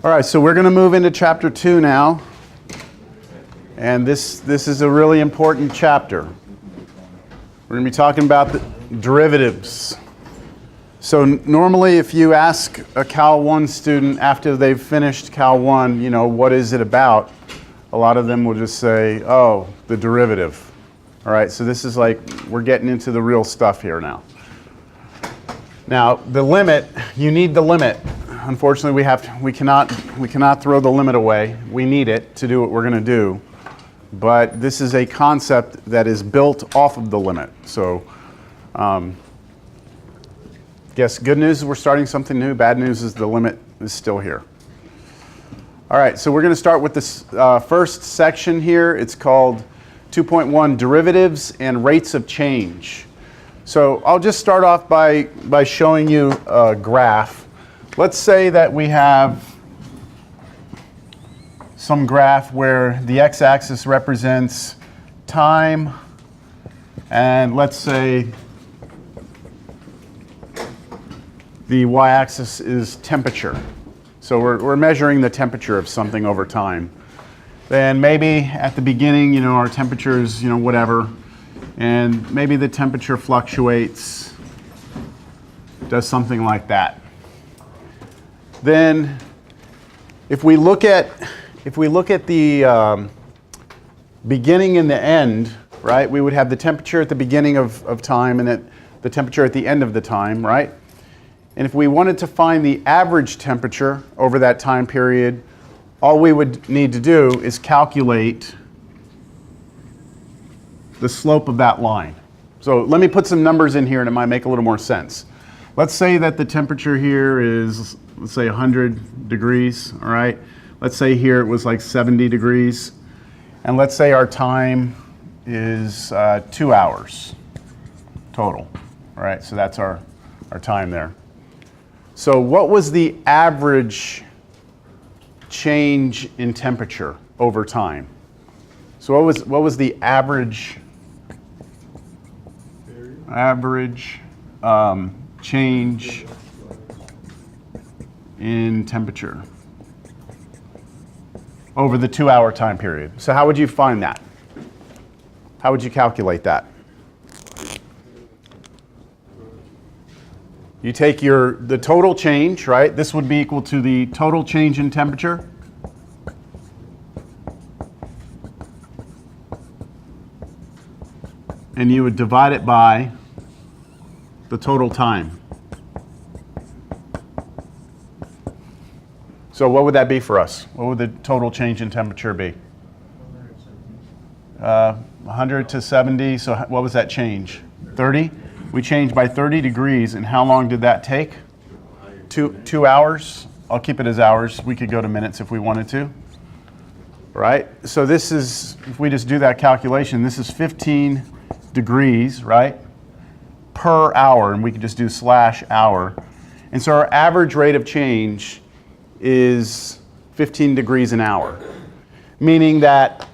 All right, so we're going to move into chapter 2 now. And this is a really important chapter. We're going to be talking about the derivatives. So normally if you ask a Cal 1 student after they've finished Cal 1, you know, what is it about? A lot of them will just say, oh, the derivative. All right, so this is like, we're getting into the real stuff here now. Now, the limit, you need the limit. Unfortunately, we cannot throw the limit away. We need it to do what we're going to do. But this is a concept that is built off of the limit. So, guess good news is we're starting something new. Bad news is the limit is still here. All right, so we're going to start with this first section here. It's called 2.1 Derivatives and Rates of Change. So I'll just start off by showing you a graph. Let's say that we have some graph where the x-axis represents time, and let's say the y-axis is temperature. So we're measuring the temperature of something over time. Then maybe at the beginning, you know, our temperature is, you know, whatever, and maybe the temperature fluctuates, does something like that. Then if we look at the beginning and the end, right, we would have the temperature at the beginning of time and the temperature at the end of the time, right? And if we wanted to find the average temperature over that time period, all we would need to do is calculate the slope of that line. So let me put some numbers in here and it might make a little more sense. Let's say that the temperature here is, let's say 100 degrees, all right? Let's say here it was like 70 degrees. And let's say our time is 2 hours total, all right? So that's our time there. So what was the average change in temperature over time? So what was the average change in temperature over the 2 hour time period? So how would you find that? How would you calculate that? You take the total change, right? This would be equal to the total change in temperature. And you would divide it by the total time. So what would that be for us? What would the total change in temperature be? 100 to 70, so what was that change? 30? We changed by 30 degrees, and how long did that take? 2 hours. I'll keep it as hours. We could go to minutes if we wanted to. Right? So this is, if we just do that calculation, this is 15 degrees, right, per hour, and we could just do /hour. And so our average rate of change is 15 degrees an hour, meaning that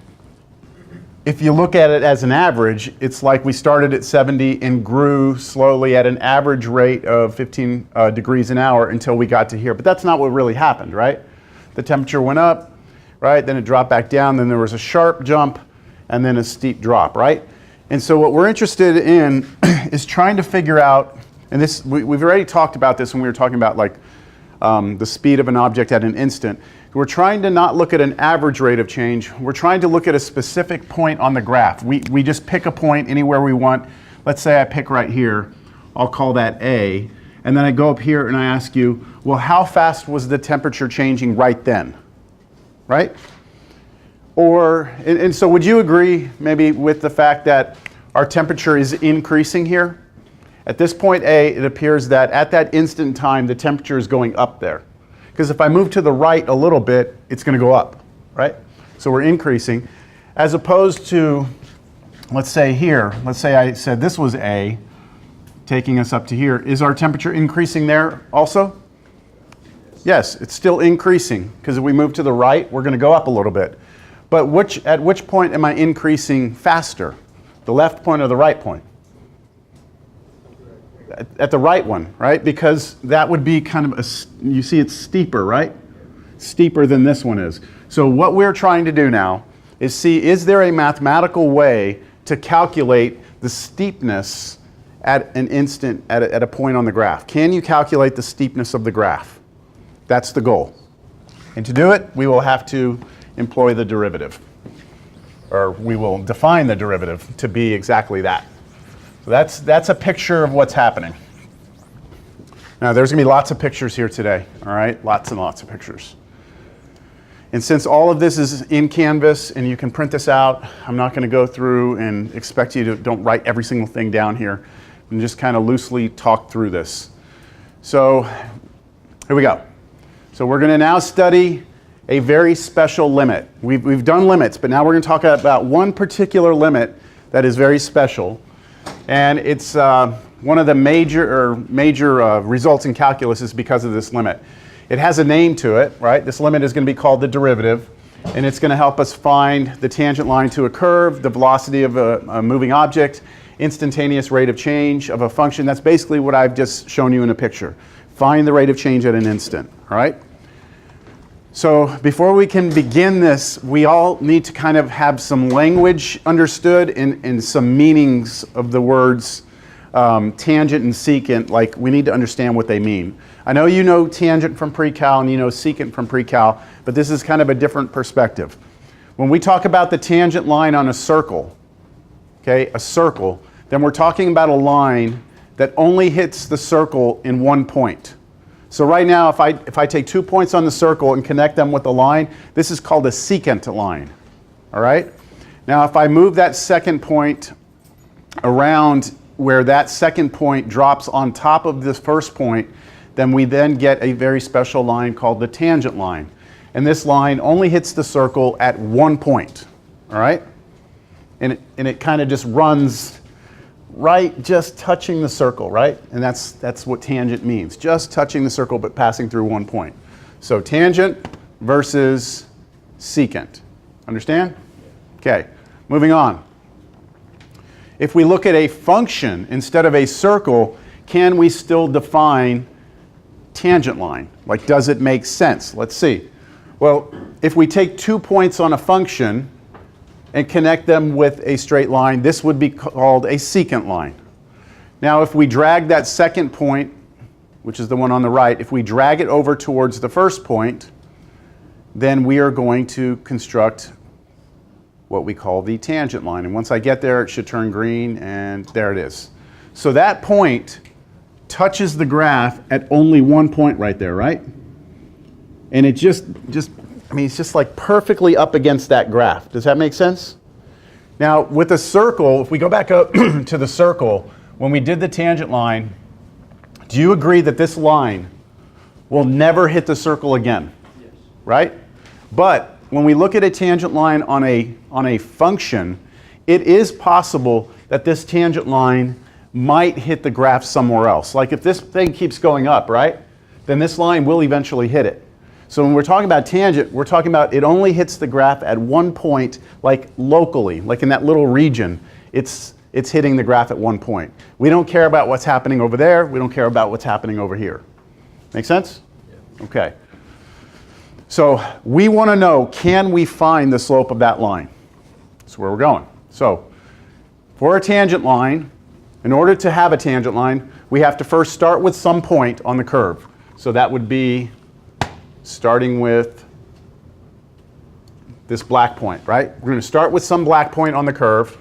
if you look at it as an average, it's like we started at 70 and grew slowly at an average rate of 15 degrees an hour until we got to here. But that's not what really happened, right? The temperature went up, right? Then it dropped back down. Then there was a sharp jump and then a steep drop, right? And so what we're interested in is trying to figure out, and this we've already talked about this when we were talking about like the speed of an object at an instant. We're trying to not look at an average rate of change. We're trying to look at a specific point on the graph. We just pick a point anywhere we want. Let's say I pick right here. I'll call that A. And then I go up here and I ask you, well, how fast was the temperature changing right then? Right? Or, and so would you agree maybe with the fact that our temperature is increasing here? At this point A, it appears that at that instant in time, the temperature is going up there. Because if I move to the right a little bit, it's going to go up, right? So we're increasing. As opposed to, let's say here, let's say I said this was A, taking us up to here. Is our temperature increasing there also? Yes, it's still increasing, because if we move to the right, we're going to go up a little bit. But at which point am I increasing faster? The left point or the right point? At the right one, right? Because that would be kind of you see it's steeper, right? steeper than this one is. So what we're trying to do now is see, is there a mathematical way to calculate the steepness at an instant, at a point on the graph? Can you calculate the steepness of the graph? That's the goal. And to do it, we will have to employ the derivative. Or we will define the derivative to be exactly that. So that's a picture of what's happening. Now there's going to be lots of pictures here today, all right? Lots and lots of pictures. And since all of this is in Canvas and you can print this out, I'm not going to go through and expect you to don't write every single thing down here and just kind of loosely talk through this. So here we go. So we're going to now study a very special limit. We've done limits, but now we're going to talk about one particular limit that is very special. And it's one of the major results in calculus is because of this limit. It has a name to it, right? This limit is going to be called the derivative, and it's going to help us find the tangent line to a curve, the velocity of a moving object, instantaneous rate of change of a function. That's basically what I've just shown you in a picture. Find the rate of change at an instant, all right? So before we can begin this, we all need to kind of have some language understood and some meanings of the words tangent and secant. Like, we need to understand what they mean. I know you know tangent from pre-cal and you know secant from pre-cal, but this is kind of a different perspective. When we talk about the tangent line on a circle, okay, a circle, then we're talking about a line that only hits the circle in one point. So right now, if I take 2 points on the circle and connect them with a line, this is called a secant line, all right? Now, if I move that second point around where that second point drops on top of this first point, then we then get a very special line called the tangent line. And this line only hits the circle at one point, all right? And it kind of just runs right, just touching the circle, right? And that's what tangent means, just touching the circle but passing through one point. So tangent versus secant. Understand? Okay, moving on. If we look at a function instead of a circle, can we still define tangent line? Like, does it make sense? Let's see. Well, if we take 2 points on a function and connect them with a straight line, this would be called a secant line. Now, if we drag that second point, which is the one on the right, if we drag it over towards the first point, then we are going to construct what we call the tangent line. And once I get there, it should turn green, and there it is. So that point touches the graph at only one point right there, right? And it it's just like perfectly up against that graph. Does that make sense? Now, with a circle, if we go back up to the circle, when we did the tangent line, do you agree that this line will never hit the circle again? Yes. Right? But when we look at a tangent line on a function, it is possible that this tangent line might hit the graph somewhere else. Like if this thing keeps going up, right? Then this line will eventually hit it. So when we're talking about tangent, we're talking about it only hits the graph at one point, like locally, like in that little region, it's hitting the graph at one point. We don't care about what's happening over there. We don't care about what's happening over here. Make sense? Yeah. Okay. So we want to know, can we find the slope of that line? That's where we're going. So for a tangent line, in order to have a tangent line, we have to first start with some point on the curve. So that would be starting with this black point, right? We're going to start with some black point on the curve.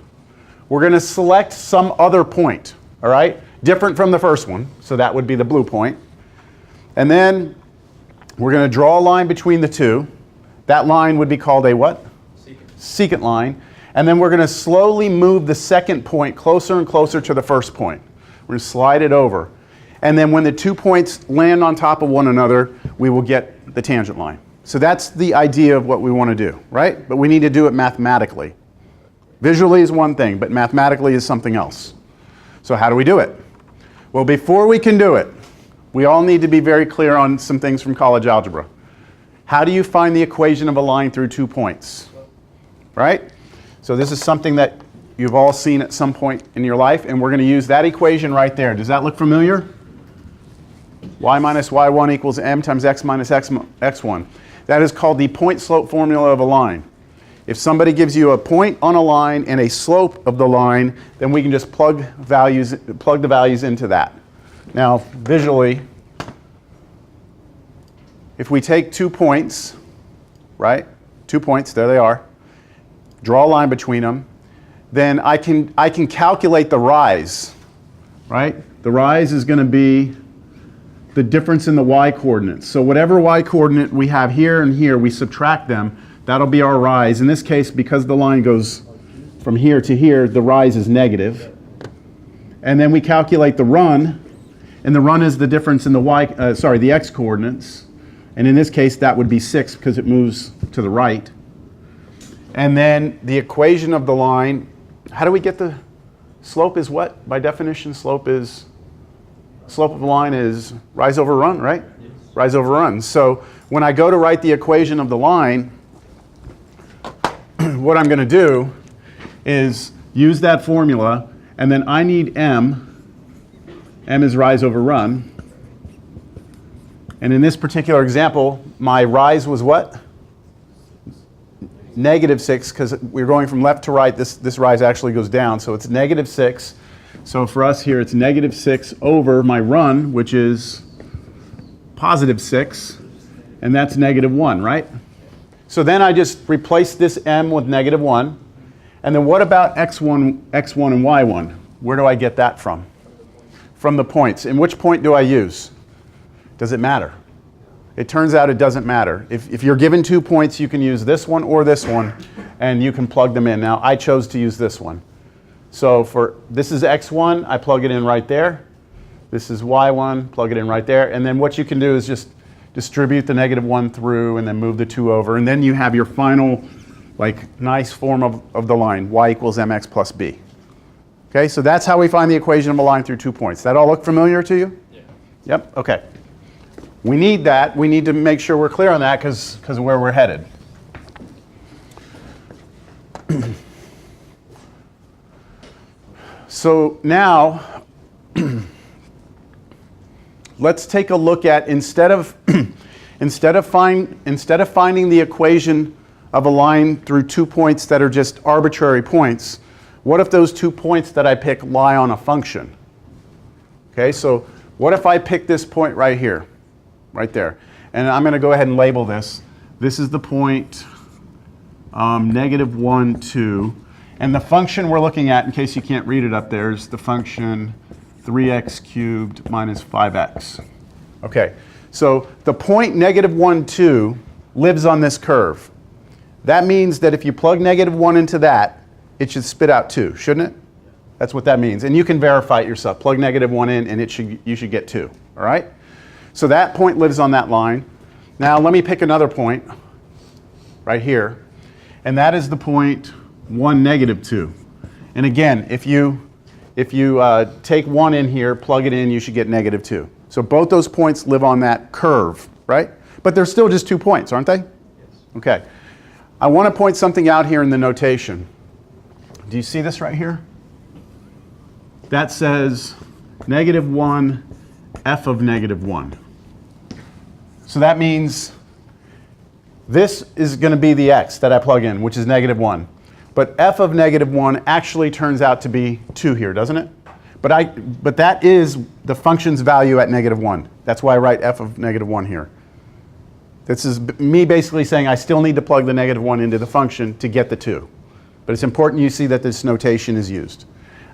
We're going to select some other point, all right? Different from the first one, so that would be the blue point. And then we're going to draw a line between the two. That line would be called a what? Secant line. And then we're going to slowly move the second point closer and closer to the first point. We're going to slide it over. And then when the 2 points land on top of one another, we will get the tangent line. So that's the idea of what we want to do, right? But we need to do it mathematically. Visually is one thing, but mathematically is something else. So how do we do it? Well, before we can do it, we all need to be very clear on some things from college algebra. How do you find the equation of a line through 2 points? Right? So this is something that you've all seen at some point in your life, and we're going to use that equation right there. Does that look familiar? Y minus y1 equals m times x minus x1. That is called the point slope formula of a line. If somebody gives you a point on a line and a slope of the line, then we can just plug the values into that. Now, visually, if we take 2 points, right? 2 points, there they are. Draw a line between them. Then I can calculate the rise, right? The rise is going to be the difference in the y coordinates. So whatever y coordinate we have here and here, we subtract them. That'll be our rise. In this case, because the line goes from here to here, the rise is negative. And then we calculate the run, and the run is the difference in the the x coordinates. And in this case, that would be 6 because it moves to the right. And then the equation of the line, how do we get the slope is what? By definition, slope of the line is rise over run, right? Yes. Rise over run. So when I go to write the equation of the line, what I'm going to do is use that formula, and then I need m. M is rise over run. And in this particular example, my rise was what? -6, because we're going from left to right. This rise actually goes down, so it's -6. So for us here, it's -6 over my run, which is +6, and that's -1, right? So then I just replace this m with -1. And then what about x1 and y1? Where do I get that from? From the points. And which point do I use? Does it matter? It turns out it doesn't matter. If you're given 2 points, you can use this one or this one, and you can plug them in. Now, I chose to use this one. So this is x1, I plug it in right there. This is y1, plug it in right there. And then what you can do is just distribute the -1 through and then move the 2 over. And then you have your final, nice form of the line, y equals mx plus b. Okay, so that's how we find the equation of a line through 2 points. That all look familiar to you? Yeah. Yep, okay. We need that. We need to make sure we're clear on that because of where we're headed. So now, let's take a look at, instead of finding the equation of a line through 2 points that are just arbitrary points, what if those 2 points that I pick lie on a function? Okay, so what if I pick this point right here, right there? And I'm going to go ahead and label this. This is the point -1, 2. And the function we're looking at, in case you can't read it up there, is the function 3x cubed minus 5x. Okay, so the point -1, 2 lives on this curve. That means that if you plug -1 into that, it should spit out 2, shouldn't it? That's what that means. And you can verify it yourself. Plug -1 in, and you should get 2. All right? So that point lives on that line. Now let me pick another point right here, and that is the point 1, -2. And again, if you take 1 in here, plug it in, you should get -2. So both those points live on that curve, right? But they're still just 2 points, aren't they? Yes. Okay. I want to point something out here in the notation. Do you see this right here? That says -1 f of -1. So that means this is going to be the x that I plug in, which is -1. But f of -1 actually turns out to be 2 here, doesn't it? But that is the function's value at -1. That's why I write f of -1 here. This is me basically saying I still need to plug the -1 into the function to get the 2. But it's important you see that this notation is used.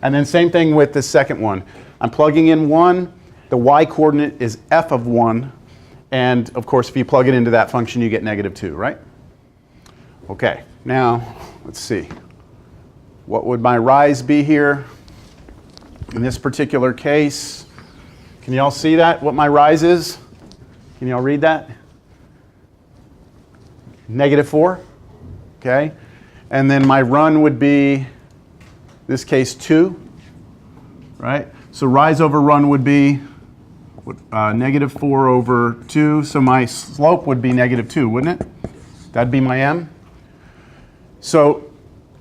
And then same thing with the second one. I'm plugging in 1. The y coordinate is f of 1. And of course, if you plug it into that function, you get -2, right? Okay, now let's see. What would my rise be here? In this particular case, can you all see that, what my rise is? Can you all read that? -4, okay? And then my run would be, this case, 2, right? So rise over run would be -4 over 2, so my slope would be -2, wouldn't it? That'd be my m. So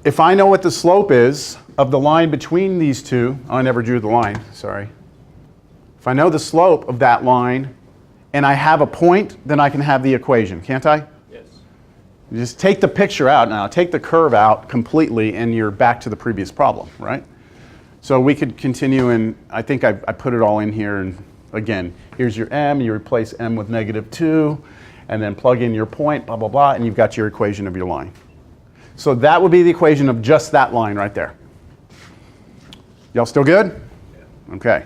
if I know what the slope is of the line between these two, oh, I never drew the line, sorry. If I know the slope of that line and I have a point, then I can have the equation, can't I? Just take the picture out now, take the curve out completely, and you're back to the previous problem, right? So we could continue, and I think I put it all in here. And again, here's your m, you replace m with -2, and then plug in your point, blah, blah, blah, and you've got your equation of your line. So that would be the equation of just that line right there. Y'all still good? Okay.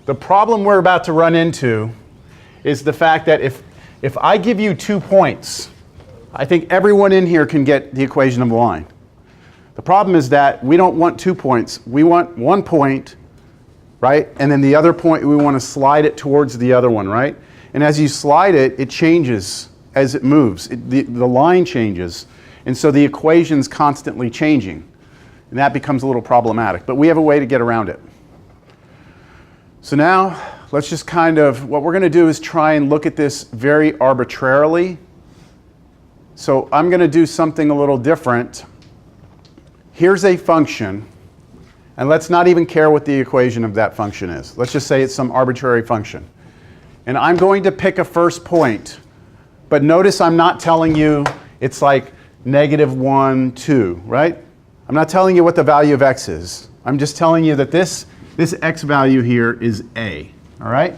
The problem we're about to run into is the fact that if I give you 2 points, I think everyone in here can get the equation of the line. The problem is that we don't want 2 points. We want 1 point, right? And then the other point, we want to slide it towards the other one, right? And as you slide it, it changes as it moves. The line changes. And so the equation's constantly changing. And that becomes a little problematic. But we have a way to get around it. So now, let's just what we're going to do is try and look at this very arbitrarily. So I'm going to do something a little different. Here's a function, and let's not even care what the equation of that function is. Let's just say it's some arbitrary function. And I'm going to pick a first point, but notice I'm not telling you it's like -1, 2, right? I'm not telling you what the value of x is. I'm just telling you that this x value here is a, all right?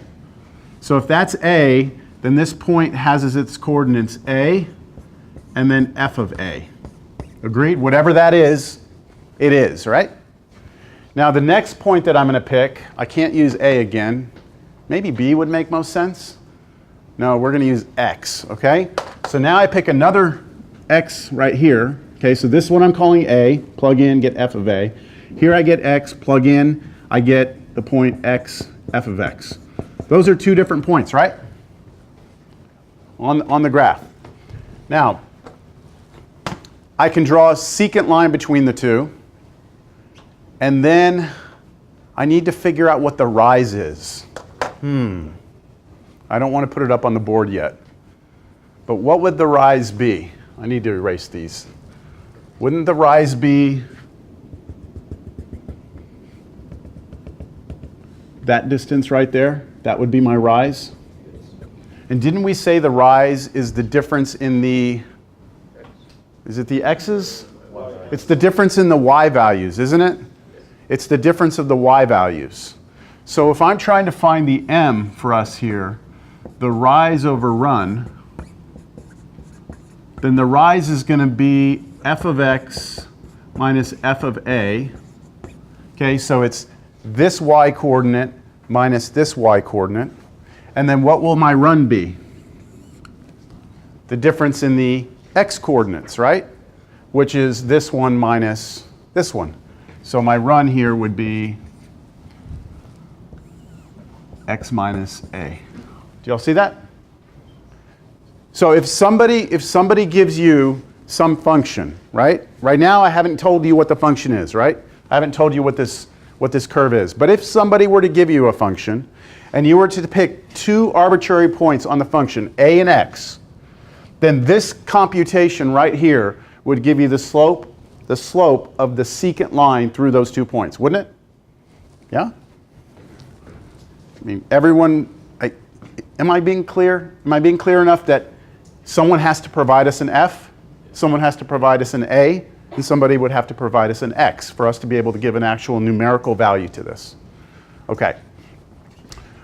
So if that's a, then this point has as its coordinates a, and then f of a. Agreed? Whatever that is, it is, right? Now the next point that I'm going to pick, I can't use a again. Maybe b would make most sense. No, we're going to use x, okay? So now I pick another x right here. Okay, so this one I'm calling a, plug in, get f of a. Here I get x, plug in, I get the point x, f of x. Those are 2 different points, right? On the graph. Now, I can draw a secant line between the 2. And then I need to figure out what the rise is. I don't want to put it up on the board yet. But what would the rise be? I need to erase these. Wouldn't the rise be that distance right there? That would be my rise. And didn't we say the rise is the difference in the, is it the x's? It's the difference in the y values, isn't it? It's the difference of the y values. So if I'm trying to find the m for us here, the rise over run, then the rise is going to be f of x minus f of a. Okay, so it's this y coordinate minus this y coordinate. And then what will my run be? The difference in the x coordinates, right? Which is this one minus this one. So my run here would be x minus a. Do y'all see that? So if somebody gives you some function, right? Right now I haven't told you what the function is, right? I haven't told you what this curve is. But if somebody were to give you a function and you were to pick 2 arbitrary points on the function, a and x, then this computation right here would give you the slope of the secant line through those 2 points, wouldn't it? Yeah? I mean, everyone, am I being clear? Am I being clear enough that someone has to provide us an f, someone has to provide us an a, and somebody would have to provide us an x for us to be able to give an actual numerical value to this? Okay.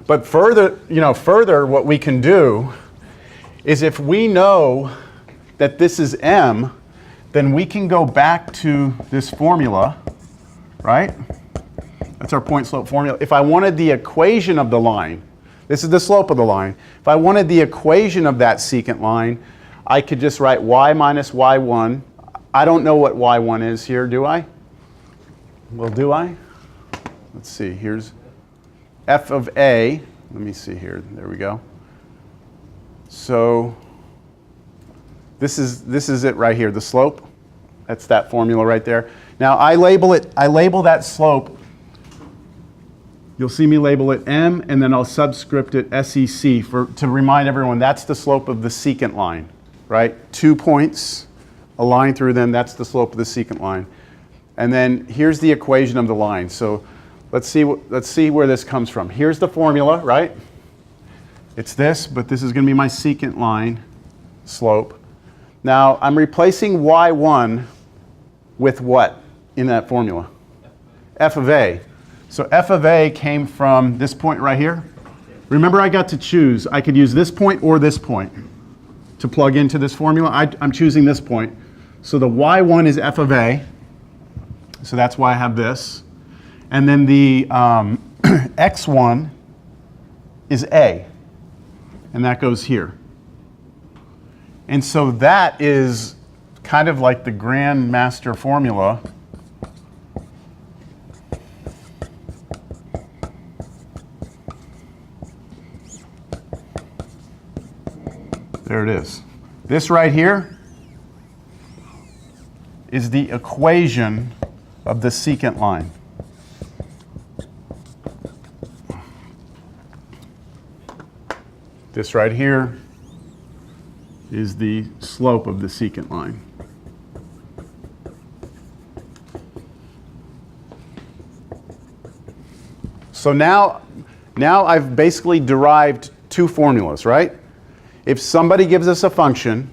But further, what we can do is if we know that this is m, then we can go back to this formula, right? That's our point slope formula. If I wanted the equation of the line, this is the slope of the line. If I wanted the equation of that secant line, I could just write y minus y1. I don't know what y1 is here, do I? Well, do I? Let's see, here's f of a. Let me see here, there we go. So this is it right here, the slope. That's that formula right there. Now I label that slope. You'll see me label it m, and then I'll subscript it SEC to remind everyone that's the slope of the secant line, right? 2 points, a line through them, that's the slope of the secant line. And then here's the equation of the line. So let's see where this comes from. Here's the formula, right? It's this, but this is going to be my secant line. slope. Now I'm replacing y1 with what in that formula? F of a. So f of a came from this point right here. Remember, I got to choose. I could use this point or this point to plug into this formula. I'm choosing this point. So the y1 is f of a. So that's why I have this. And then the x1 is a. And that goes here. And so that is kind of like the grand master formula there it is. This right here is the equation of the secant line. This right here is the slope of the secant line. So now I've basically derived two formulas, right? If somebody gives us a function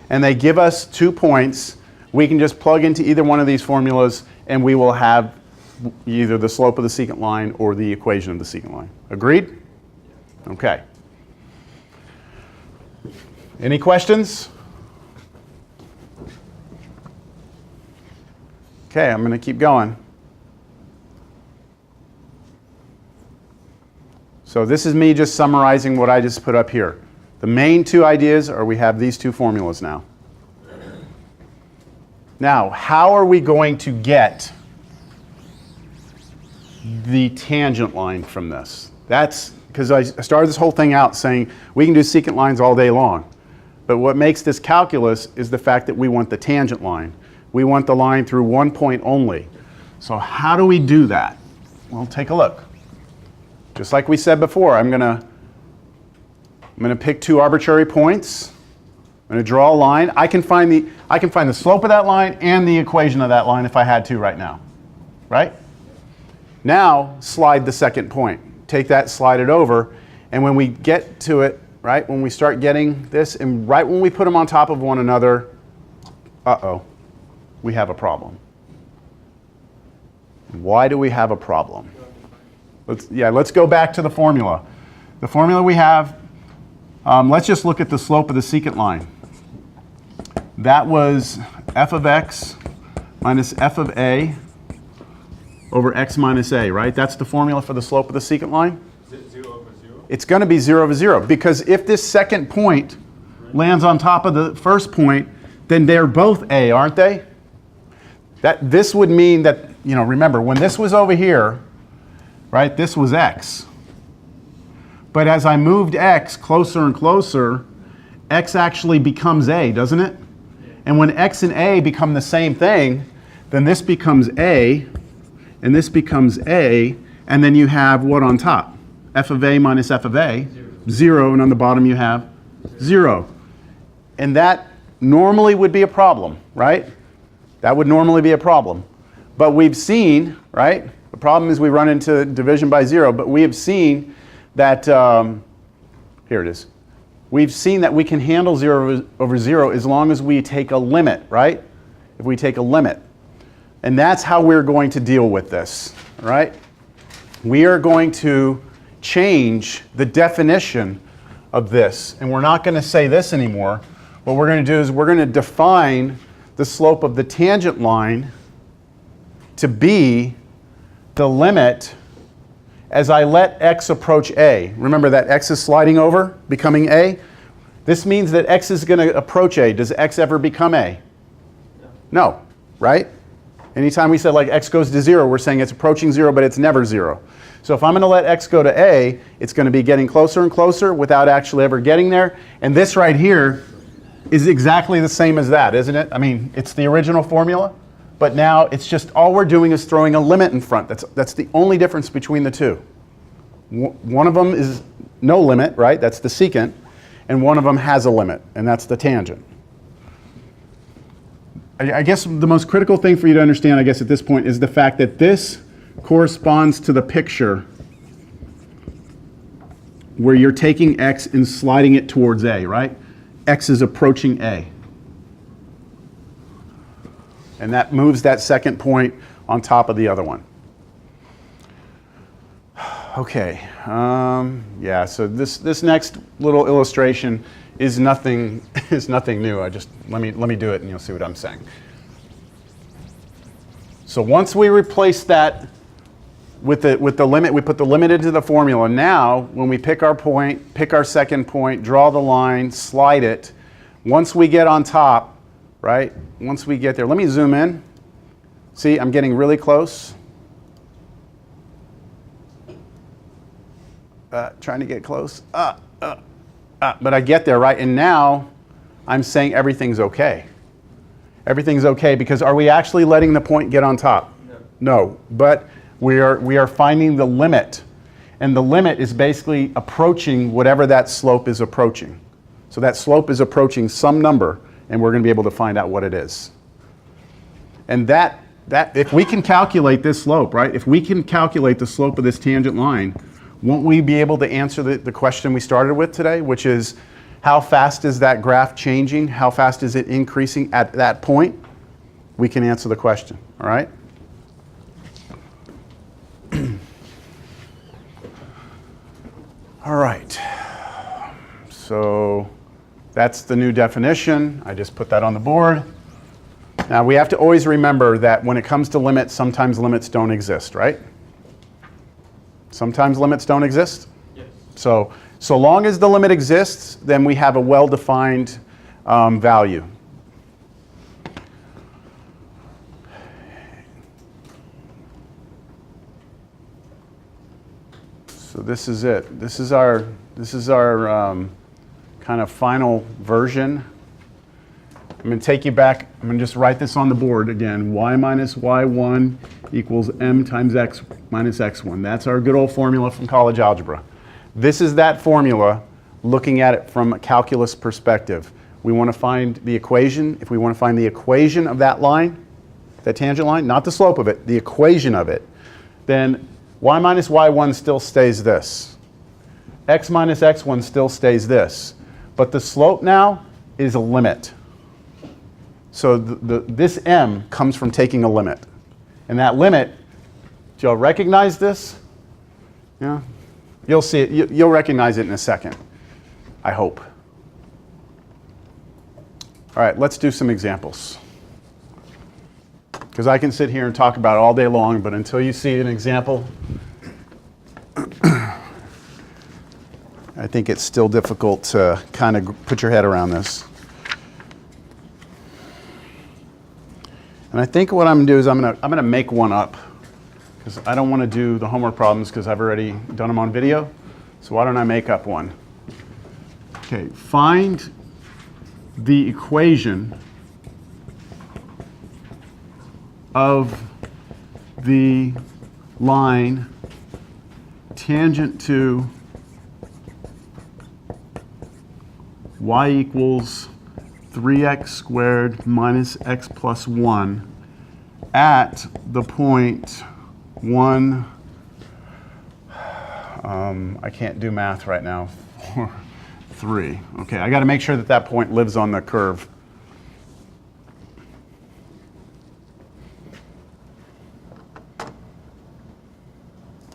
and they give us 2 points, we can just plug into either one of these formulas and we will have either the slope of the secant line or the equation of the secant line. Agreed? Okay. Any questions? Okay, I'm going to keep going. So this is me just summarizing what I just put up here. The main two ideas are we have these two formulas now. Now, how are we going to get the tangent line from this? That's because I started this whole thing out saying we can do secant lines all day long. But what makes this calculus is the fact that we want the tangent line. We want the line through one point only. So how do we do that? Well, take a look. Just like we said before, I'm going to pick 2 arbitrary points. I'm going to draw a line. I can find the slope of that line and the equation of that line if I had to right now. Right? Now, slide the second point. Take that, slide it over, and when we get to it, right, when we start getting this, and right when we put them on top of one another, we have a problem. Why do we have a problem? Let's go back to the formula. The formula we have, let's just look at the slope of the secant line. That was f of x minus f of a over x minus a, right? That's the formula for the slope of the secant line. Is it 0 over 0? It's going to be 0 over 0, because if this second point lands on top of the first point, then they're both a, aren't they? This would mean that, remember, when this was over here, right, this was x. But as I moved x closer and closer, x actually becomes a, doesn't it? And when x and a become the same thing, then this becomes a, and this becomes a, and then you have what on top? F of a minus f of a, 0, and on the bottom you have 0. And that normally would be a problem, right? That would normally be a problem. But we've seen, right? The problem is we run into division by 0, but we have seen that, here it is. We've seen that we can handle 0 over 0 as long as we take a limit, right? If we take a limit. And that's how we're going to deal with this, right? We are going to change the definition of this. And we're not going to say this anymore. What we're going to do is we're going to define the slope of the tangent line to be the limit as I let x approach a. Remember that x is sliding over, becoming a. This means that x is going to approach a. Does x ever become a? No, right? Anytime we said like x goes to 0, we're saying it's approaching 0, but it's never 0. So if I'm going to let x go to a, it's going to be getting closer and closer without actually ever getting there. And this right here is exactly the same as that, isn't it? I mean, it's the original formula, but now it's just all we're doing is throwing a limit in front. That's the only difference between the two. One of them is no limit, right? That's the secant. And one of them has a limit, and that's the tangent. I guess the most critical thing for you to understand, I guess, at this point is the fact that this corresponds to the picture where you're taking x and sliding it towards a, right? x is approaching A. And that moves that second point on top of the other one. Okay, yeah, so this next little illustration is nothing new. Let me do it and you'll see what I'm saying. So once we replace that with the limit, we put the limit into the formula. Now, when we pick our point, pick our second point, draw the line, slide it, once we get on top, right? Once we get there, let me zoom in. See, I'm getting really close. Trying to get close. But I get there, right? And now I'm saying everything's okay. Everything's okay because are we actually letting the point get on top? No. But we are finding the limit. And the limit is basically approaching whatever that slope is approaching. So that slope is approaching some number, and we're going to be able to find out what it is. And that if we can calculate this slope, right? If we can calculate the slope of this tangent line, won't we be able to answer the question we started with today, which is how fast is that graph changing? How fast is it increasing at that point? We can answer the question, all right? All right, so that's the new definition. I just put that on the board. Now we have to always remember that when it comes to limits, sometimes limits don't exist, right? Sometimes limits don't exist? Yes. So long as the limit exists, then we have a well-defined value. So this is it. This is our kind of final version. I'm going to take you back. I'm going to just write this on the board again. Y minus y1 equals m times x minus x1. That's our good old formula from college algebra. This is that formula looking at it from a calculus perspective. We want to find the equation. If we want to find the equation of that line, that tangent line, not the slope of it, the equation of it, then y minus y1 still stays this. X minus x1 still stays this. But the slope now is a limit. So this m comes from taking a limit. And that limit, do y'all recognize this? Yeah? You'll see it. You'll recognize it in a second, I hope. All right, let's do some examples. Because I can sit here and talk about it all day long, but until you see an example, I think it's still difficult to kind of put your head around this. And I think what I'm going to do is I'm going to make one up because I don't want to do the homework problems because I've already done them on video. So why don't I make up one? Okay, find the equation of the line tangent to y equals 3x squared minus x plus 1 at the point 1, I can't do math right now, 4, 3. Okay, I got to make sure that that point lives on the curve.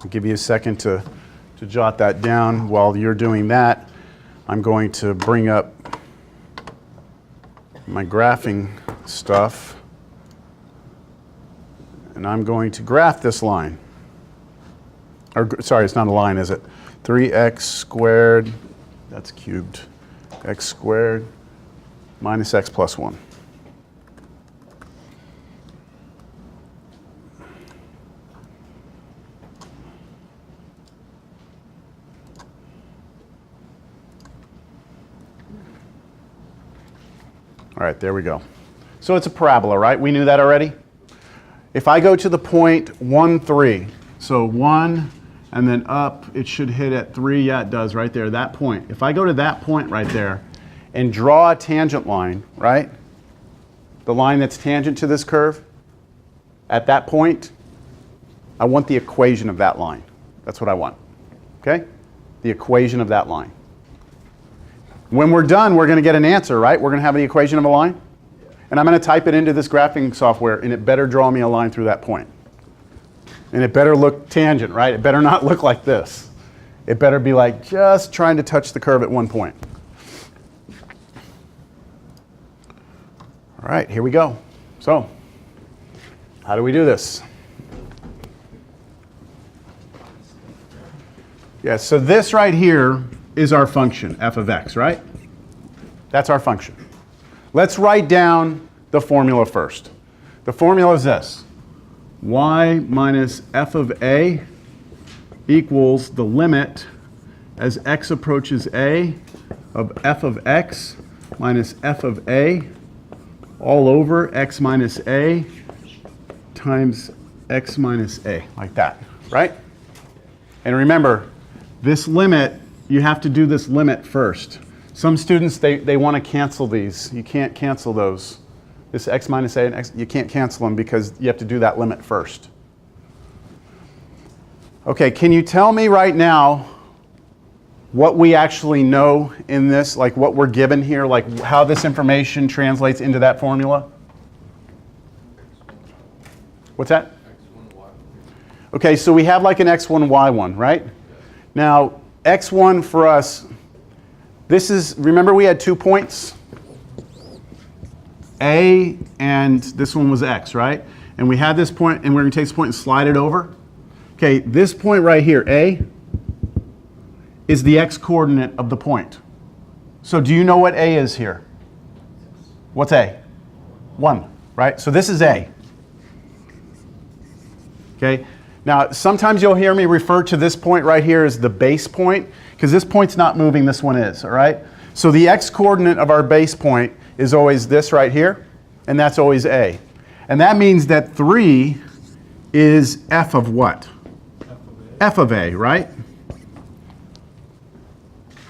I'll give you a second to jot that down. While you're doing that, I'm going to bring up my graphing stuff, and I'm going to graph this line. Or, sorry, it's not a line, is it? 3x squared, that's cubed, x squared minus x plus 1. All right, there we go. So it's a parabola, right? We knew that already. If I go to the point 1, 3, so 1 and then up, it should hit at 3. Yeah, it does right there, that point. If I go to that point right there and draw a tangent line, right? The line that's tangent to this curve, at that point, I want the equation of that line. That's what I want, okay? The equation of that line. When we're done, we're going to get an answer, right? We're going to have the equation of a line. And I'm going to type it into this graphing software, and it better draw me a line through that point. And it better look tangent, right? It better not look like this. It better be like just trying to touch the curve at one point. All right, here we go. So, how do we do this? Yeah, so this right here is our function, f of x, right? That's our function. Let's write down the formula first. The formula is this. Y minus f of a equals the limit as x approaches a of f of x minus f of a all over x minus a times x minus a, like that, right? And remember, this limit, you have to do this limit first. Some students, they want to cancel these. You can't cancel those. This x minus a and x, you can't cancel them because you have to do that limit first. Okay, can you tell me right now what we actually know in this, like what we're given here, like how this information translates into that formula? What's that? Okay, so we have like an x1, y1, right? Now, x1 for us, this is, remember we had 2 points? A and this one was x, right? And we had this point, and we're going to take this point and slide it over. Okay, this point right here, A, is the x-coordinate of the point. So do you know what A is here? What's A? 1, right? So this is A. Okay, now sometimes you'll hear me refer to this point right here as the base point, because this point's not moving, this one is, all right? So the x-coordinate of our base point is always this right here, and that's always A. And that means that 3 is f of what? F of A, right?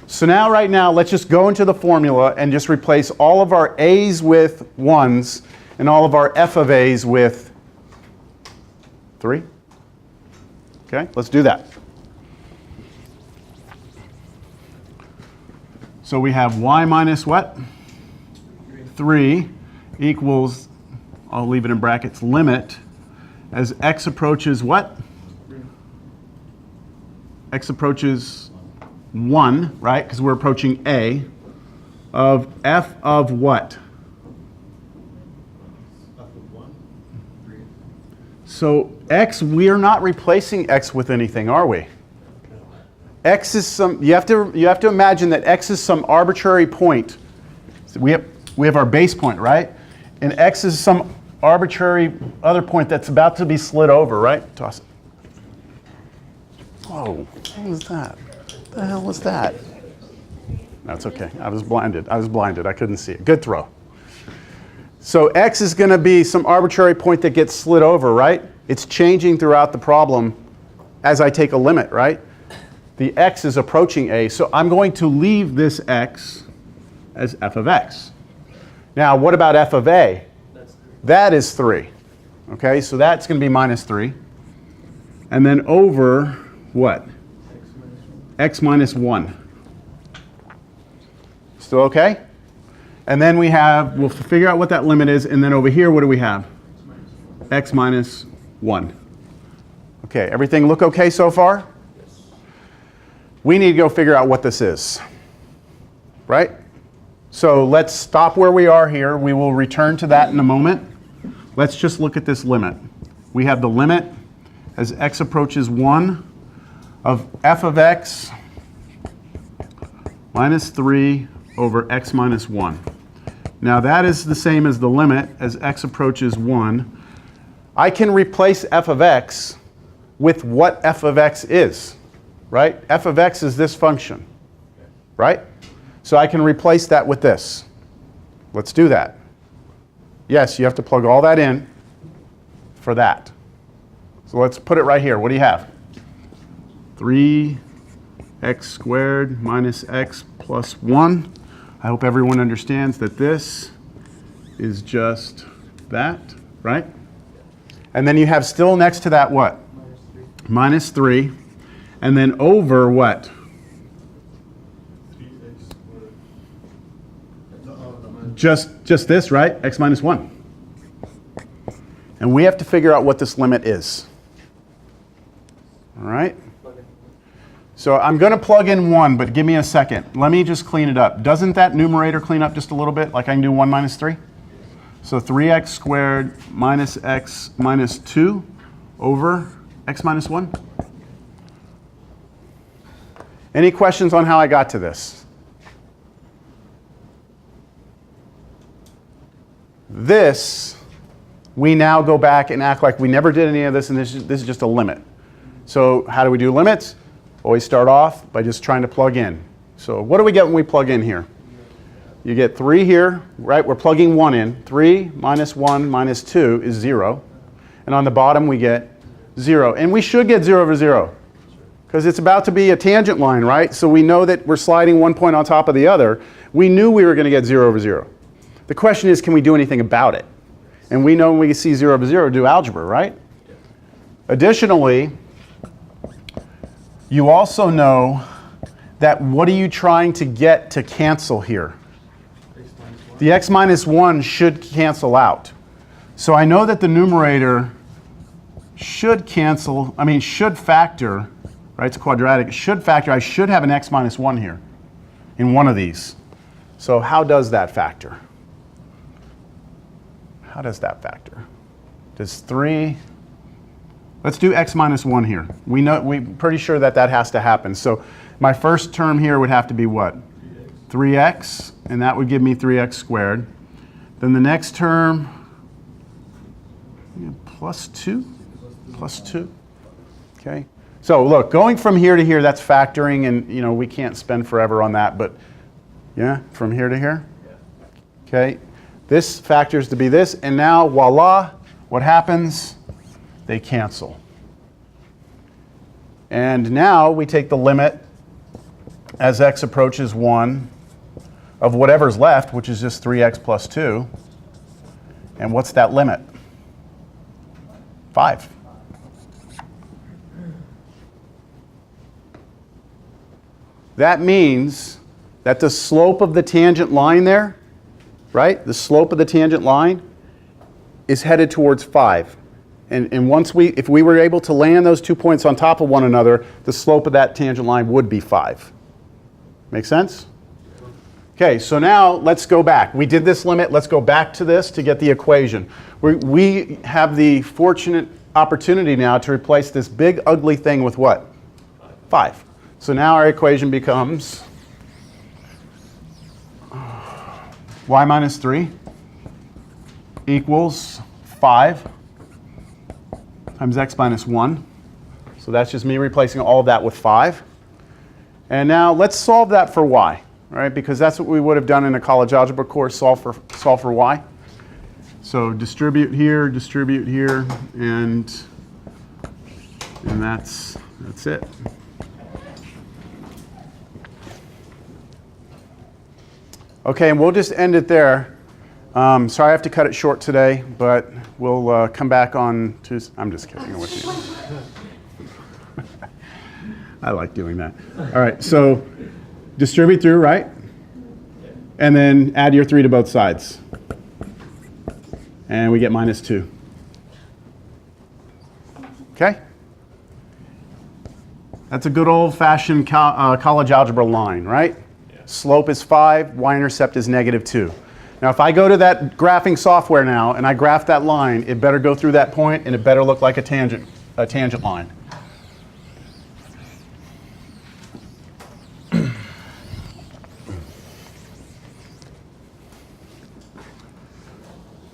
So now, right now, let's just go into the formula and just replace all of our A's with 1s and all of our f of A's with 3. Okay, let's do that. So we have y minus what? 3 equals, I'll leave it in brackets, limit as x approaches what? X approaches 1, right? Because we're approaching A, of f of what? F of 1, 3. So x, we are not replacing x with anything, are we? X is some, you have to imagine that x is some arbitrary point. So we have our base point, right? And x is some arbitrary other point that's about to be slid over, right? Toss it. Whoa, what was that? What the hell was that? That's okay. I was blinded. I couldn't see it. Good throw. So x is going to be some arbitrary point that gets slid over, right? It's changing throughout the problem as I take a limit, right? The x is approaching A, so I'm going to leave this x as f of x. Now, what about f of A? That is 3. Okay, so that's going to be minus 3. And then over what? X minus 1. Still okay? And then we'll figure out what that limit is, and then over here, what do we have? X minus 1. Okay, everything look okay so far? We need to go figure out what this is, right? So let's stop where we are here. We will return to that in a moment. Let's just look at this limit. We have the limit as x approaches 1 of f of x minus 3 over x minus 1. Now that is the same as the limit as x approaches 1. I can replace f of x with what f of x is. Right? F of x is this function, right? So I can replace that with this. Let's do that. Yes, you have to plug all that in for that. So let's put it right here. What do you have? 3x squared minus x plus 1. I hope everyone understands that this is just that, right? And then you have still next to that what? Minus 3. And then over what? 3x squared Just this, right? X minus 1. And we have to figure out what this limit is. All right? So I'm going to plug in 1, but give me a second. Let me just clean it up. Doesn't that numerator clean up just a little bit? Like I can do 1 minus 3? So 3x squared minus x minus 2 over x minus 1. Any questions on how I got to this? This, we now go back and act like we never did any of this, and this is just a limit. So how do we do limits? Always start off by just trying to plug in. So what do we get when we plug in here? You get 3 here, right? We're plugging 1 in. 3 minus 1 minus 2 is 0. And on the bottom we get 0. And we should get 0 over 0, because it's about to be a tangent line, right? So we know that we're sliding one point on top of the other. We knew we were going to get 0 over 0. The question is, can we do anything about it? And we know when we see 0 over 0, do algebra, right? Additionally, you also know that what are you trying to get to cancel here? The x minus 1 should cancel out. So I know that the numerator should cancel, should factor, right? It's quadratic. It should factor. I should have an x minus 1 here in one of these. So how does that factor? How does that factor? Does 3... Let's do x minus 1 here. We're pretty sure that has to happen. So my first term here would have to be what? 3x, and that would give me 3x squared. Then the next term, plus 2. Okay. So look, going from here to here, that's factoring, and we can't spend forever on that, but yeah, from here to here. Okay. This factors to be this, and now voila, what happens? They cancel. And now we take the limit as x approaches 1 of whatever's left, which is just 3x plus 2. And what's that limit? 5. That means that the slope of the tangent line there, right? The slope of the tangent line is headed towards 5. And if we were able to land those 2 points on top of one another, the slope of that tangent line would be 5. Make sense? Okay, so now let's go back. We did this limit. Let's go back to this to get the equation. We have the fortunate opportunity now to replace this big ugly thing with what? 5. So now our equation becomes y minus 3 equals 5 times x minus 1. So that's just me replacing all of that with 5. And now let's solve that for y, right? Because that's what we would have done in a college algebra course, solve for y. So distribute here, and that's it. Okay, and we'll just end it there. Sorry I have to cut it short today, but we'll come back on Tuesday. I'm just kidding. I'm with you. I like doing that. All right, so distribute through, right? And then add your 3 to both sides. And we get minus 2. Okay? That's a good old-fashioned college algebra line, right? Yeah. Slope is 5, y-intercept is negative 2. Now, if I go to that graphing software now and I graph that line, it better go through that point and it better look like a tangent line.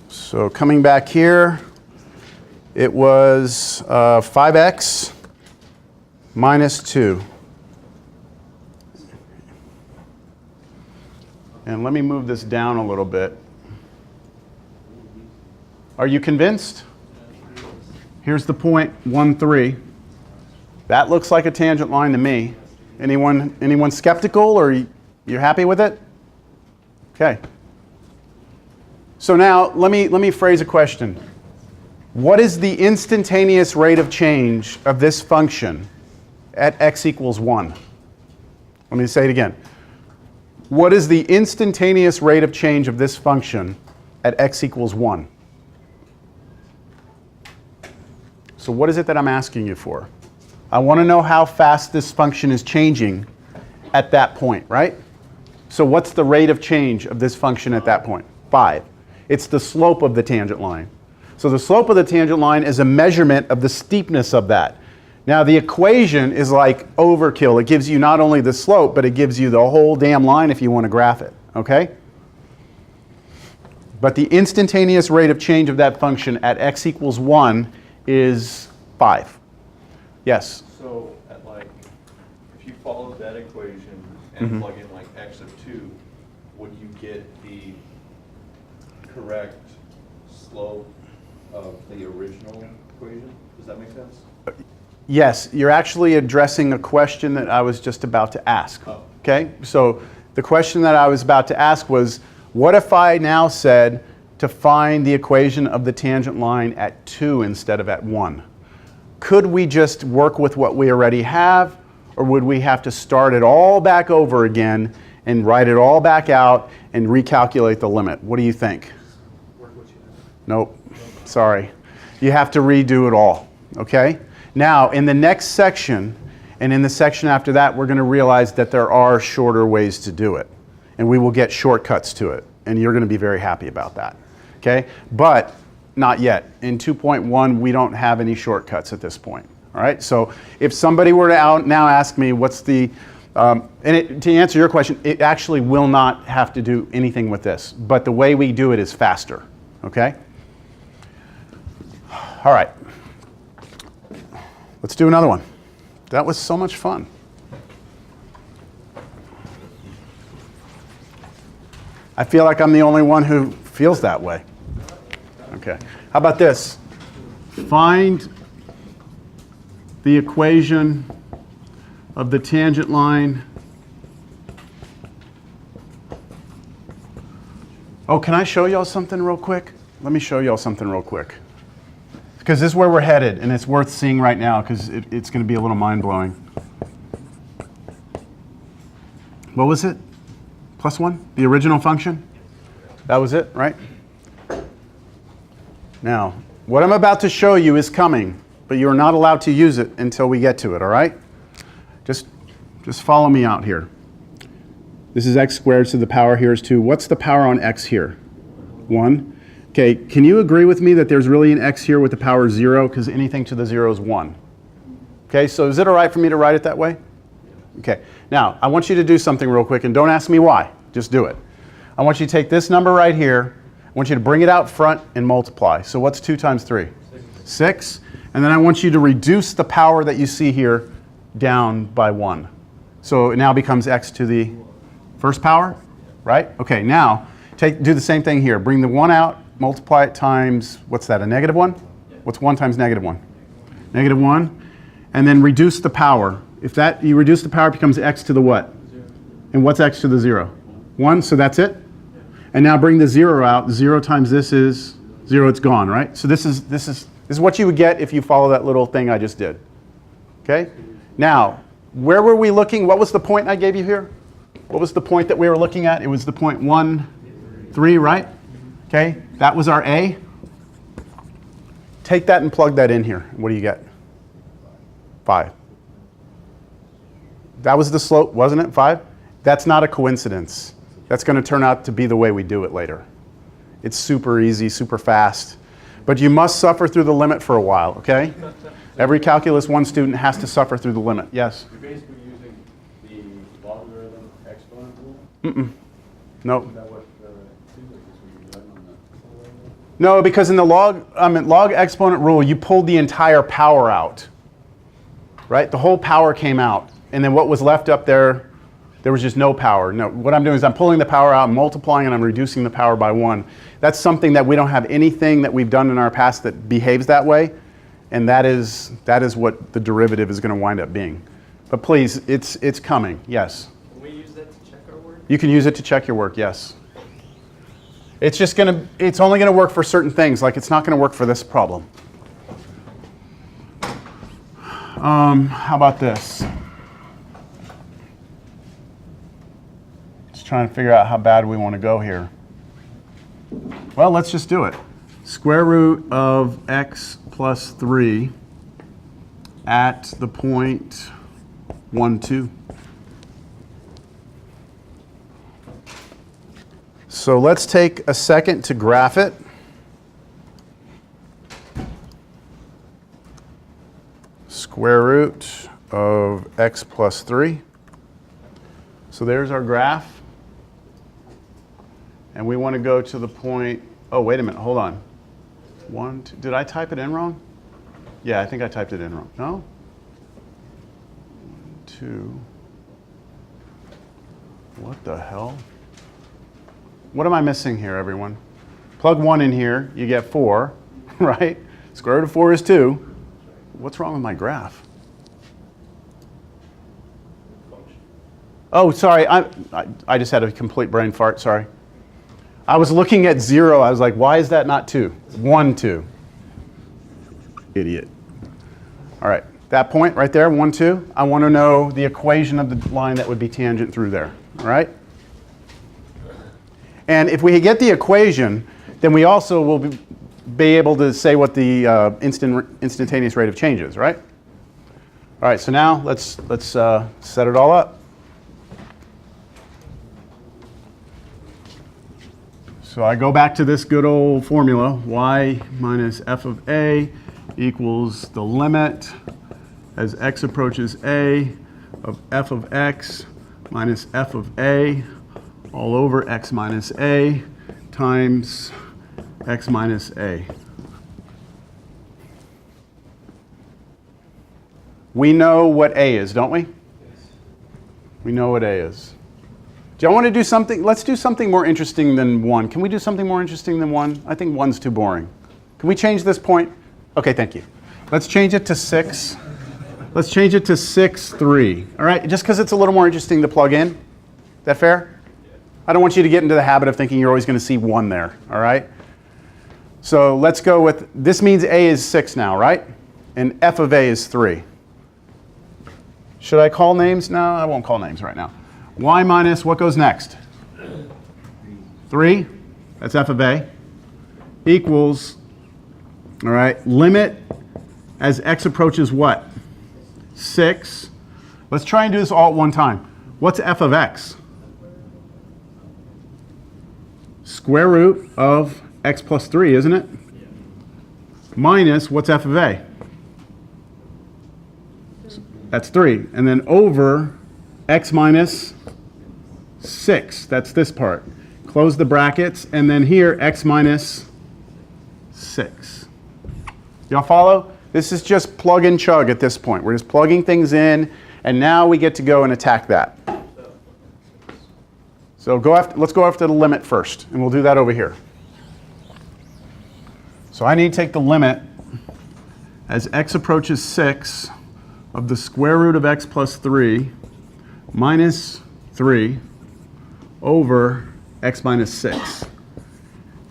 So coming back here, it was 5x minus 2. And let me move this down a little bit. Are you convinced? Here's the point 1, 3. That looks like a tangent line to me. Anyone skeptical, or you're happy with it? Okay. So now let me phrase a question. What is the instantaneous rate of change of this function at x equals 1? Let me say it again. What is the instantaneous rate of change of this function at x equals 1? So what is it that I'm asking you for? I want to know how fast this function is changing at that point, right? So what's the rate of change of this function at that point? 5. It's the slope of the tangent line. So the slope of the tangent line is a measurement of the steepness of that. Now the equation is like overkill. It gives you not only the slope, but it gives you the whole damn line if you want to graph it, okay? But the instantaneous rate of change of that function at x equals 1 is 5. Yes? So at like, if you follow that equation and plug in like x of 2, would you get the correct slope of the original equation? Does that make sense? Yes, you're actually addressing a question that I was just about to ask. Oh. Okay? So the question that I was about to ask was, what if I now said to find the equation of the tangent line at 2 instead of at 1? Could we just work with what we already have, or would we have to start it all back over again and write it all back out and recalculate the limit? What do you think? Nope. Sorry. You have to redo it all. Okay? Now, in the next section, and in the section after that, we're going to realize that there are shorter ways to do it. And we will get shortcuts to it. And you're going to be very happy about that. Okay? But not yet. In 2.1, we don't have any shortcuts at this point. All right? So if somebody were to now ask me what's the, to answer your question, it actually will not have to do anything with this. But the way we do it is faster. Okay? All right. Let's do another one. That was so much fun. I feel like I'm the only one who feels that way. Okay. How about this? Find the equation of the tangent line. Oh, can I show y'all something real quick? Let me show y'all something real quick. Because this is where we're headed, and it's worth seeing right now because it's going to be a little mind-blowing. What was it? +1? The original function? That was it, right? Now, what I'm about to show you is coming, but you're not allowed to use it until we get to it, all right? Just follow me out here. This is x squared, so the power here is 2. What's the power on x here? 1. Okay, can you agree with me that there's really an x here with the power 0? Because anything to the 0 is 1. Okay, so is it all right for me to write it that way? Okay, now I want you to do something real quick, and don't ask me why. Just do it. I want you to take this number right here. I want you to bring it out front and multiply. So what's 2 times 3? 6. And then I want you to reduce the power that you see here down by 1. So it now becomes x to the first power, right? Okay, now do the same thing here. Bring the 1 out. Multiply it times, what's that, a -1? What's 1 times -1? -1. And then reduce the power. If you reduce the power, it becomes x to the what? 0. And what's x to the 0? 1, so that's it? And now bring the 0 out. 0 times this is 0, it's gone, right? So this is what you would get if you follow that little thing I just did. Okay? Now, where were we looking? What was the point I gave you here? What was the point that we were looking at? It was the point 1, 3, right? Okay, that was our A. Take that and plug that in here. What do you get? 5. That was the slope, wasn't it? 5? That's not a coincidence. That's going to turn out to be the way we do it later. It's super easy, super fast. But you must suffer through the limit for a while, okay? Every Calculus 1 student has to suffer through the limit. Yes? You're basically using the logarithm exponent rule? Nope. Is that what seems like this would be done on the... No, because in the log exponent rule, you pulled the entire power out, right? The whole power came out, and then what was left up there, there was just no power. No, what I'm doing is I'm pulling the power out, I'm multiplying, and I'm reducing the power by 1. That's something that we don't have anything that we've done in our past that behaves that way, and that is what the derivative is going to wind up being. But please, it's coming. Yes. Can we use that to check our work? You can use it to check your work. Yes. It's only going to work for certain things, like it's not going to work for this problem. How about this? Let's trying to figure out how bad we want to go here. Well, let's just do it. Square root of x plus 3 at the point 1, 2. So let's take a second to graph it. Square root of x plus 3. So there's our graph. And we want to go to the point, oh, wait a minute, hold on. 1, 2, did I type it in wrong? Yeah, I think I typed it in wrong. No? 1, 2. What the hell? What am I missing here, everyone? Plug 1 in here, you get 4, right? Square root of 4 is 2. What's wrong with my graph? Oh, sorry, I just had a complete brain fart, sorry. I was looking at 0, I was like, why is that not 2? 1, 2. Idiot. All right, that point right there, 1, 2, I want to know the equation of the line that would be tangent through there, all right? And if we get the equation, then we also will be able to say what the instantaneous rate of change is, right? All right, so now let's set it all up. So I go back to this good old formula, y minus f of a equals the limit as x approaches a of f of x minus f of a all over x minus a times x minus a. We know what a is, don't we? Yes. We know what a is. Do y'all want to do something? Let's do something more interesting than 1. Can we do something more interesting than 1? I think 1's too boring. Can we change this point? Okay, thank you. Let's change it to 6. Let's change it to 6, 3. All right, just because it's a little more interesting to plug in. Is that fair? I don't want you to get into the habit of thinking you're always going to see 1 there, all right? So let's go with, this means a is 6 now, right? And f of a is 3. Should I call names? No, I won't call names right now. Y minus, what goes next? 3, that's f of a, equals, all right, limit as x approaches what? 6. Let's try and do this all at one time. What's f of x? Square root of x plus 3, isn't it? Minus, what's f of a? That's 3. And then over x minus 6. That's this part. Close the brackets. And then here, x minus 6. Y'all follow? This is just plug and chug at this point. We're just plugging things in. And now we get to go and attack that. So let's go after the limit first. And we'll do that over here. So I need to take the limit as x approaches 6 of the square root of x plus 3 minus 3 over x minus 6.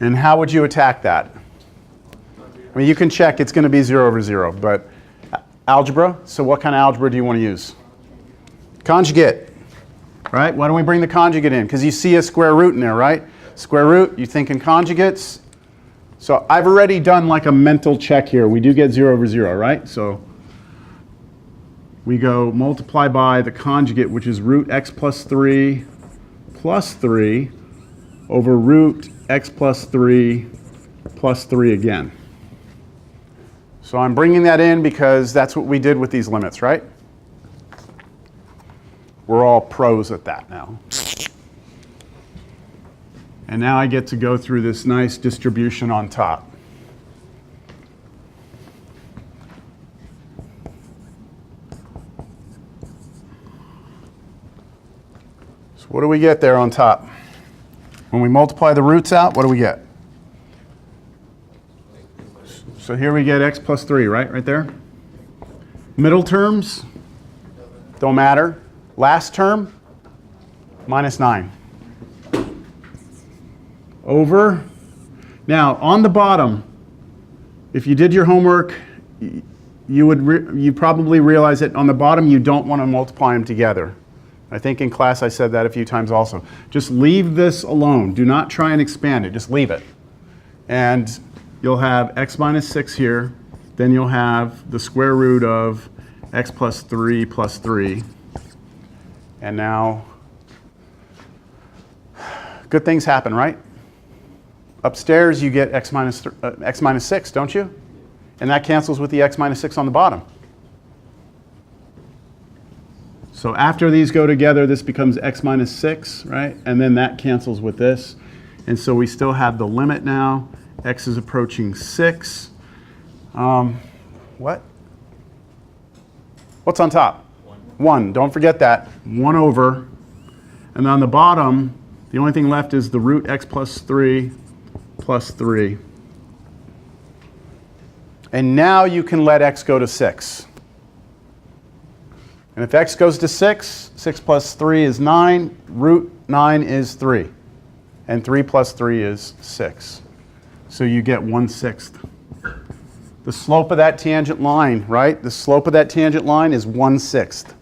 And how would you attack that? I mean, you can check it's going to be 0 over 0, but algebra, so what kind of algebra do you want to use? Conjugate, right? Why don't we bring the conjugate in? Because you see a square root in there, right? Square root, you think in conjugates. So I've already done like a mental check here. We do get 0 over 0, right? So we go multiply by the conjugate, which is root x plus 3 over root x plus 3 plus 3 again. So I'm bringing that in because that's what we did with these limits, right? We're all pros at that now. And now I get to go through this nice distribution on top. So what do we get there on top? When we multiply the roots out, what do we get? So here we get x plus 3, right there. Middle terms, don't matter. Last term, minus 9. Over. Now, on the bottom, if you did your homework, you probably realize that on the bottom you don't want to multiply them together. I think in class I said that a few times also. Just leave this alone. Do not try and expand it. Just leave it. And you'll have x minus 6 here. Then you'll have the square root of x plus 3 plus 3. And now, good things happen, right? Upstairs you get x minus 6, don't you? And that cancels with the x minus 6 on the bottom. So after these go together, this becomes x minus 6, right? And then that cancels with this. And so we still have the limit now. X is approaching 6. What? What's on top? 1. Don't forget that. 1 over. And on the bottom, the only thing left is the root x plus 3 plus 3. And now you can let x go to 6. And if x goes to 6, 6 plus 3 is 9. Root 9 is 3. And 3 plus 3 is 6. So you get 1/6. The slope of that tangent line, right? The slope of that tangent line is 1/6.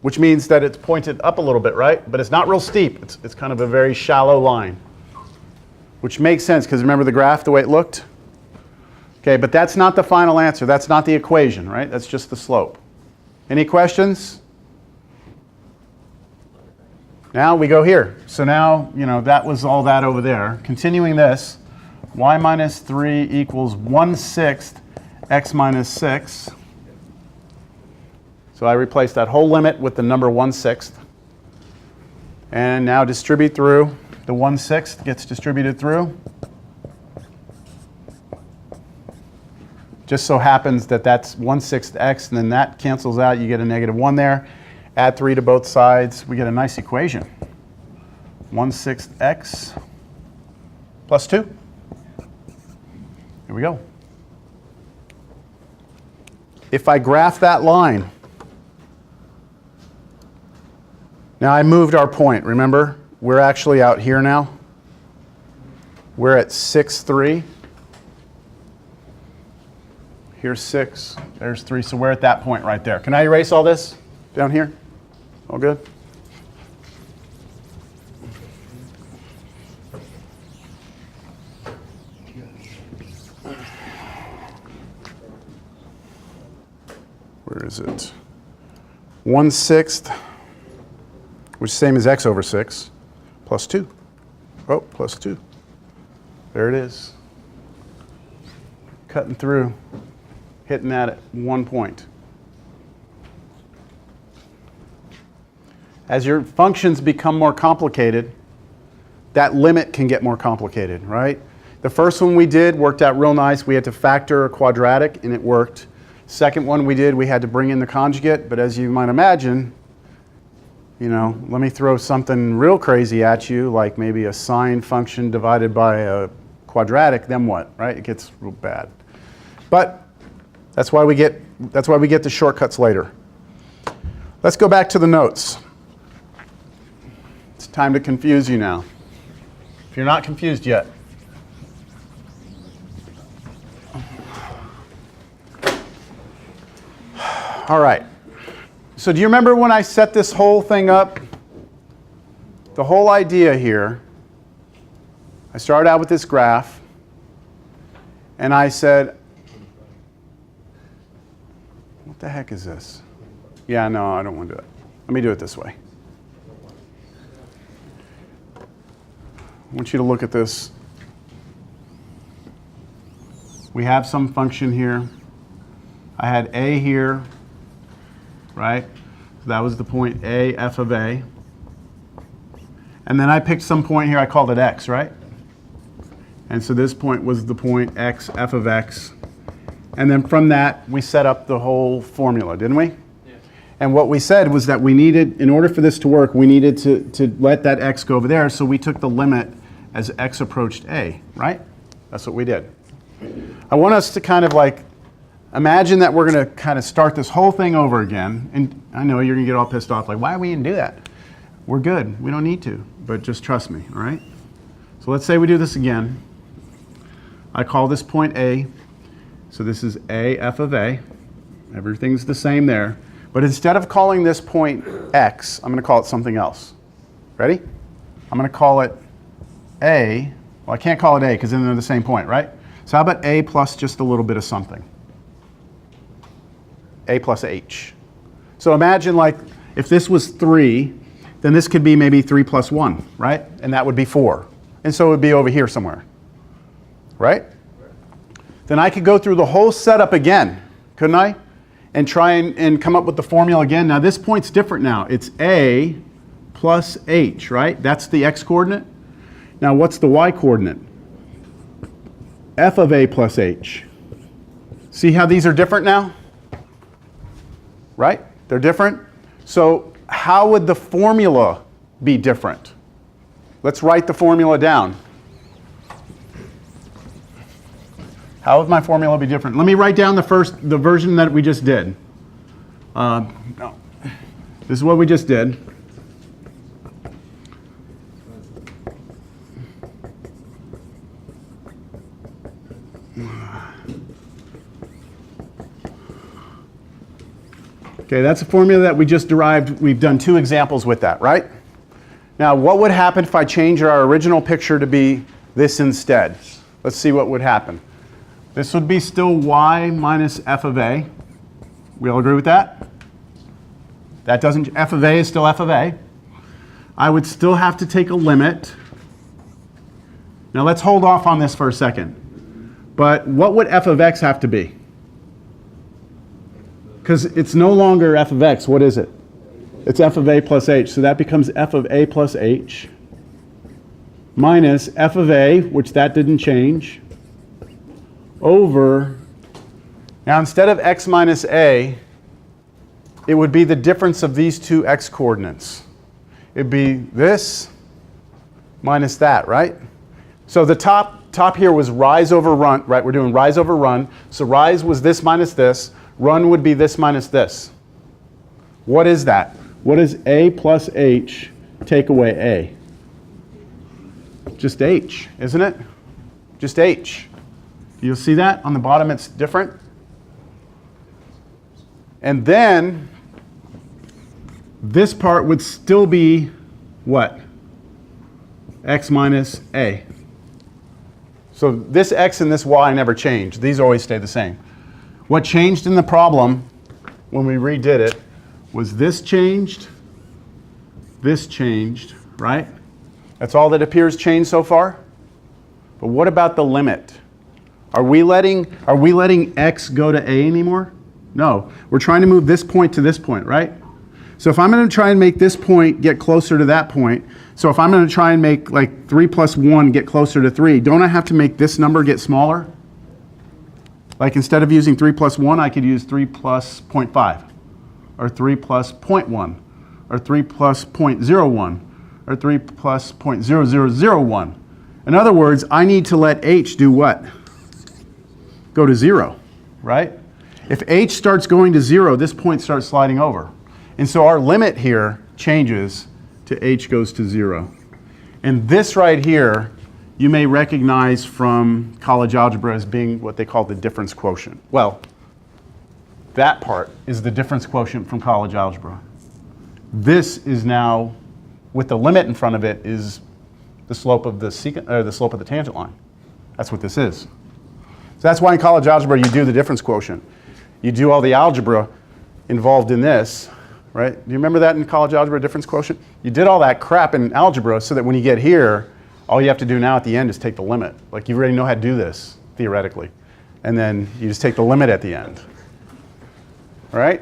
Which means that it's pointed up a little bit, right? But it's not real steep. It's kind of a very shallow line. Which makes sense, because remember the graph, the way it looked? Okay, but that's not the final answer. That's not the equation, right? That's just the slope. Any questions? Now we go here. So now, that was all that over there. Continuing this, y minus 3 equals 1/6 x minus 6. So I replace that whole limit with the number 1/6. And now distribute through. The 1/6 gets distributed through. Just so happens that that's 1/6 x, and then that cancels out. You get a -1 there. Add 3 to both sides. We get a nice equation. 1/6 x plus 2. Here we go. If I graph that line, now I moved our point, remember? We're actually out here now. We're at 6, 3. Here's 6, there's 3, so we're at that point right there. Can I erase all this down here? All good? Where is it? 1/6, which is the same as x over 6, plus 2. Oh, plus 2. There it is. Cutting through. Hitting that at 1 point. As your functions become more complicated, that limit can get more complicated, right? The first one we did worked out real nice. We had to factor a quadratic, and it worked. Second one we did, we had to bring in the conjugate, but as you might imagine, let me throw something real crazy at you, like maybe a sine function divided by a quadratic, then what, right? It gets real bad. But that's why we get the shortcuts later. Let's go back to the notes. It's time to confuse you now. If you're not confused yet. All right. So do you remember when I set this whole thing up? The whole idea here, I started out with this graph, and I said, what the heck is this? Yeah, no, I don't want to do it. Let me do it this way. I want you to look at this. We have some function here. I had a here, right? So that was the point a, f of a. And then I picked some point here, I called it x, right? And so this point was the point x, f of x. And then from that, we set up the whole formula, didn't we? Yeah. And what we said was that we needed, in order for this to work, we needed to let that x go over there, so we took the limit as x approached a, right? That's what we did. I want us to kind of like imagine that we're going to kind of start this whole thing over again. And I know you're going to get all pissed off, like, why are we going to do that? We're good. We don't need to, but just trust me, all right? So let's say we do this again. I call this point a. So this is a, f of a. Everything's the same there. But instead of calling this point x, I'm going to call it something else. Ready? I'm going to call it a. Well, I can't call it a because then they're the same point, right? So how about a plus just a little bit of something? A plus h. So imagine like if this was 3, then this could be maybe 3 plus 1, right? And that would be 4. And so it would be over here somewhere, right? Then I could go through the whole setup again, couldn't I? And try and come up with the formula again. Now this point's different now. It's a plus h, right? That's the x coordinate. Now what's the y coordinate? F of a plus h. See how these are different now? Right? They're different. So how would the formula be different? Let's write the formula down. How would my formula be different? Let me write down the version that we just did. No. This is what we just did. Okay, that's a formula that we just derived. We've done 2 examples with that, right? Now, what would happen if I change our original picture to be this instead? Let's see what would happen. This would be still y minus f of a. We all agree with that? That doesn't, f of a is still f of a. I would still have to take a limit. Now let's hold off on this for a second. But what would f of x have to be? Because it's no longer f of x. What is it? It's f of a plus h. So that becomes f of a plus h minus f of a, which that didn't change, over, now instead of x minus a, it would be the difference of these 2 x coordinates. It'd be this minus that, right? So the top here was rise over run, right? We're doing rise over run. So rise was this minus this. Run would be this minus this. What is that? What is a plus h take away a? Just h, isn't it? Just h. You'll see that on the bottom it's different. And then this part would still be what? X minus a. So this x and this y never change. These always stay the same. What changed in the problem when we redid it was this changed, right? That's all that appears changed so far. But what about the limit? Are we letting x go to a anymore? No. We're trying to move this point to this point, right? So if I'm going to try and make this point get closer to that point, so if I'm going to try and make like 3 plus 1 get closer to 3, don't I have to make this number get smaller? Like instead of using 3 plus 1, I could use 3 plus 0.5, or 3 plus 0.1, or 3 plus 0.01, or 3 plus 0.0001. In other words, I need to let h do what? Go to 0, right? If h starts going to 0, this point starts sliding over. And so our limit here changes to h goes to 0. And this right here, you may recognize from college algebra as being what they call the difference quotient. Well, that part is the difference quotient from college algebra. This is now, with the limit in front of it, is the slope of the secant, or the slope of the tangent line. That's what this is. So that's why in college algebra you do the difference quotient. You do all the algebra involved in this, right? Do you remember that in college algebra, difference quotient? You did all that crap in algebra so that when you get here, all you have to do now at the end is take the limit. Like you already know how to do this, theoretically. And then you just take the limit at the end. All right?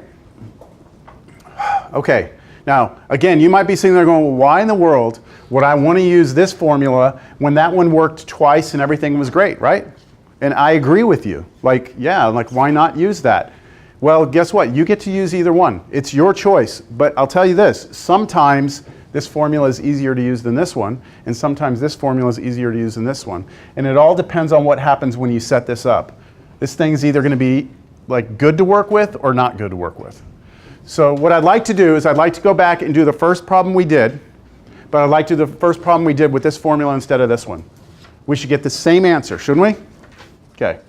Okay. Now, again, you might be sitting there going, well, why in the world would I want to use this formula when that one worked twice and everything was great, right? And I agree with you. Like, yeah, like why not use that? Well, guess what? You get to use either one. It's your choice. But I'll tell you this, sometimes this formula is easier to use than this one, and sometimes this formula is easier to use than this one. And it all depends on what happens when you set this up. This thing's either going to be like good to work with or not good to work with. So what I'd like to do is I'd like to go back and do the first problem we did, but I'd like to do the first problem we did with this formula instead of this one. We should get the same answer, shouldn't we? Okay.